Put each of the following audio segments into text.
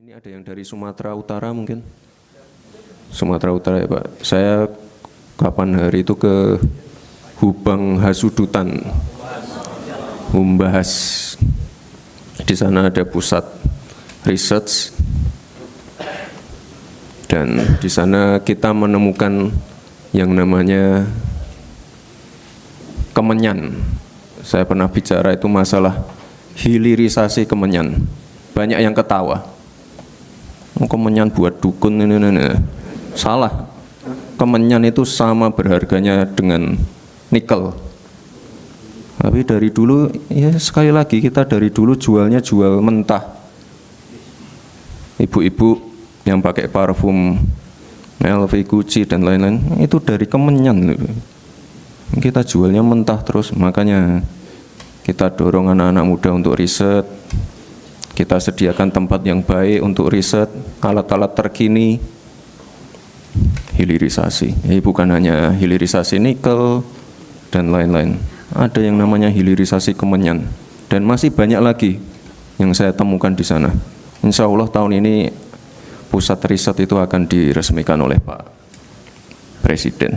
Ini ada yang dari Sumatera Utara mungkin? Sumatera Utara ya Pak. Saya kapan hari itu ke Hubang Hasudutan, Humbahas. Di sana ada pusat research dan di sana kita menemukan yang namanya kemenyan. Saya pernah bicara itu masalah hilirisasi kemenyan. Banyak yang ketawa. Kemenyan buat dukun ini. Salah. Kemenyan itu sama berharganya dengan nikel. Tapi dari dulu, ya sekali lagi kita dari dulu jualnya jual mentah. Ibu-ibu yang pakai parfum LV, Gucci dan lain-lain itu dari kemenyan. Kita jualnya mentah terus, makanya kita dorong anak-anak muda untuk riset. Kita sediakan tempat yang baik untuk riset, alat-alat terkini. Hilirisasi, bukan hanya hilirisasi nikel dan lain-lain. Ada yang namanya hilirisasi kemenyan dan masih banyak lagi yang saya temukan di sana. Insya Allah tahun ini pusat riset itu akan diresmikan oleh Pak Presiden.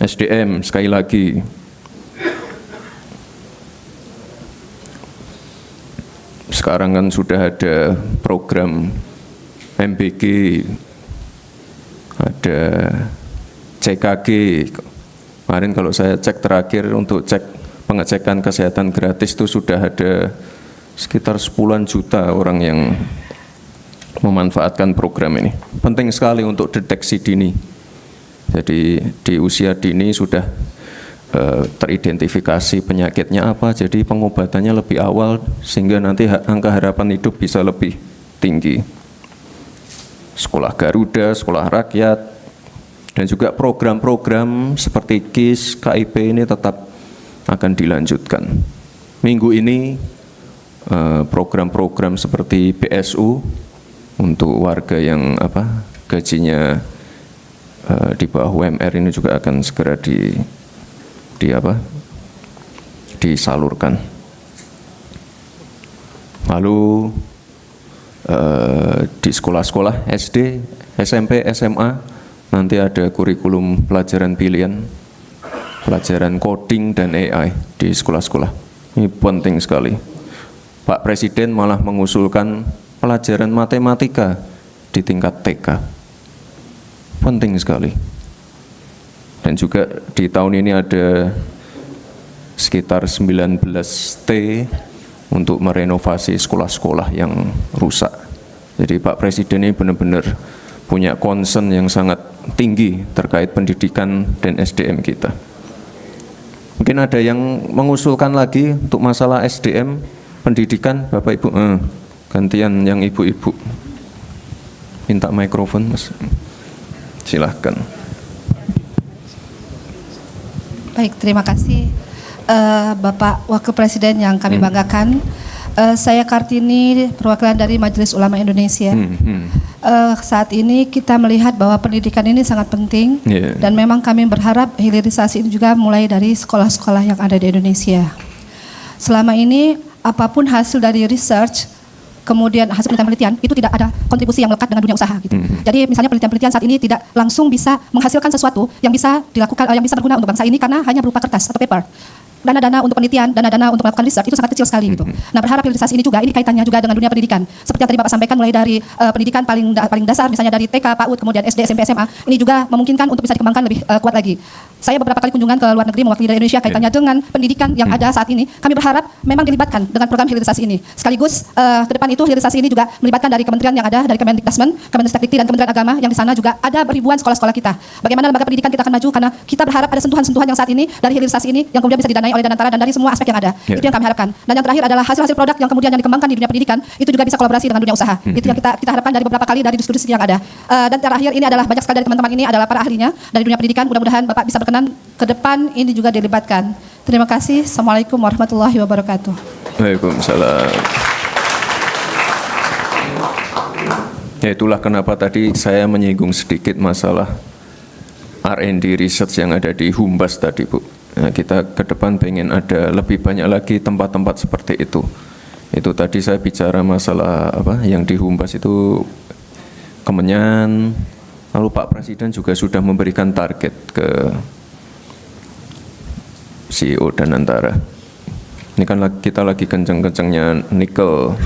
SDM sekali lagi, sekarang kan sudah ada program MBG, ada CKG. Kemarin kalau saya cek terakhir untuk cek pengecekan kesehatan gratis itu sudah ada sekitar 10 juta orang yang memanfaatkan program ini. Penting sekali untuk deteksi dini. Jadi di usia dini sudah teridentifikasi penyakitnya apa, jadi pengobatannya lebih awal sehingga nanti angka harapan hidup bisa lebih tinggi. Sekolah Garuda, sekolah rakyat, dan juga program-program seperti KIS, KIP ini tetap akan dilanjutkan. Minggu ini program-program seperti BSU untuk warga yang gajinya di bawah UMR ini juga akan segera disalurkan. Lalu di sekolah-sekolah SD, SMP, SMA nanti ada kurikulum pelajaran pilihan, pelajaran coding dan AI di sekolah-sekolah. Ini penting sekali. Pak Presiden malah mengusulkan pelajaran matematika di tingkat TK. Penting sekali. Dan juga di tahun ini ada sekitar 19 T untuk merenovasi sekolah-sekolah yang rusak. Jadi Pak Presiden ini benar-benar punya concern yang sangat tinggi terkait pendidikan dan SDM kita. Mungkin ada yang mengusulkan lagi untuk masalah SDM, pendidikan, Bapak Ibu, gantian yang ibu-ibu. Minta mikrofon, Mas. Silahkan. Baik, terima kasih Bapak Wakil Presiden yang kami banggakan. Saya Kartini, perwakilan dari Majelis Ulama Indonesia. Saat ini kita melihat bahwa pendidikan ini sangat penting, dan memang kami berharap hilirisasi ini juga mulai dari sekolah-sekolah yang ada di Indonesia. Selama ini apapun hasil dari research, kemudian hasil penelitian itu tidak ada kontribusi yang melekat dengan dunia usaha gitu. Jadi misalnya penelitian saat ini tidak langsung bisa menghasilkan sesuatu yang bisa dilakukan, yang bisa berguna untuk bangsa ini karena hanya berupa kertas atau paper. Dana-dana untuk penelitian, dana-dana untuk melakukan research itu sangat kecil sekali gitu. Nah, berharap hilirisasi ini juga, ini kaitannya juga dengan dunia pendidikan. Seperti yang tadi Bapak sampaikan, mulai dari pendidikan paling dasar, misalnya dari TK, PAUD, kemudian SD, SMP, SMA, ini juga memungkinkan untuk bisa dikembangkan lebih kuat lagi. Saya beberapa kali kunjungan ke luar negeri mewakili dari Indonesia kaitannya dengan pendidikan yang ada saat ini. Kami berharap memang dilibatkan dengan program hilirisasi ini. Sekaligus ke depan itu hilirisasi ini juga melibatkan dari kementerian yang ada, dari Kemendikbudristek, Kemendikbud dan Kementerian Agama, yang di sana juga ada ribuan sekolah-sekolah kita. Bagaimana lembaga pendidikan kita akan maju, karena kita berharap ada sentuhan-sentuhan yang saat ini dari hilirisasi ini yang kemudian bisa didanai oleh Danantara dan dari semua aspek yang ada. Itu yang kami harapkan. Dan yang terakhir adalah hasil-hasil produk yang kemudian yang dikembangkan di dunia pendidikan itu juga bisa kolaborasi dengan dunia usaha. Itu yang kita harapkan dari beberapa kali dari diskusi yang ada. Dan terakhir ini adalah banyak sekali dari teman-teman ini adalah para ahlinya dari dunia pendidikan. Mudah-mudahan Bapak bisa berkenan ke depan ini juga dilibatkan. Terima kasih. Assalamualaikum warahmatullahi wabarakatuh. Waalaikumsalam. Ya, itulah kenapa tadi saya menyinggung sedikit masalah R&D research yang ada di Humbas tadi, Bu. Nah, kita ke depan pengen ada lebih banyak lagi tempat-tempat seperti itu Itu tadi saya bicara masalah apa yang dihumpas itu Kemenyan, lalu Pak Presiden juga sudah memberikan target ke CEO dan Antara. Ini kan kita lagi kenceng-kencengnya nikel,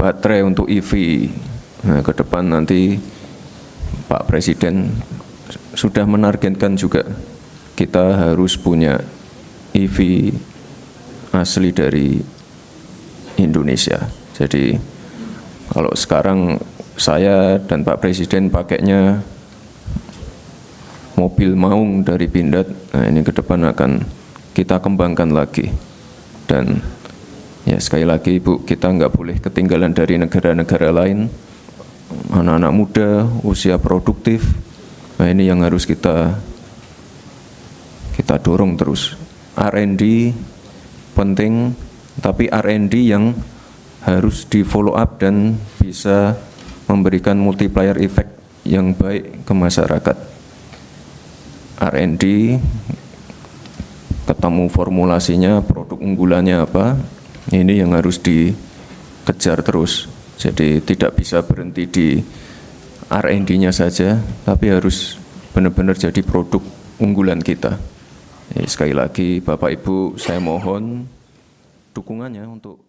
baterai untuk EV. Nah, ke depan nanti Pak Presiden sudah menargetkan juga kita harus punya EV asli dari Indonesia. Jadi kalau sekarang saya dan Pak Presiden pakainya mobil maung dari Pindad, nah ini ke depan akan kita kembangkan lagi. Dan ya sekali lagi Ibu, kita nggak boleh ketinggalan dari negara-negara lain. Anak-anak muda, usia produktif, nah ini yang harus kita dorong terus. R&D penting, tapi R&D yang harus di follow up dan bisa memberikan multiplier effect yang baik ke masyarakat. R&D ketemu formulasinya, produk unggulannya apa, ini yang harus dikejar terus. Jadi tidak bisa berhenti di R&D-nya saja, tapi harus benar-benar jadi produk unggulan kita. Sekali lagi Bapak Ibu, saya mohon dukungannya untuk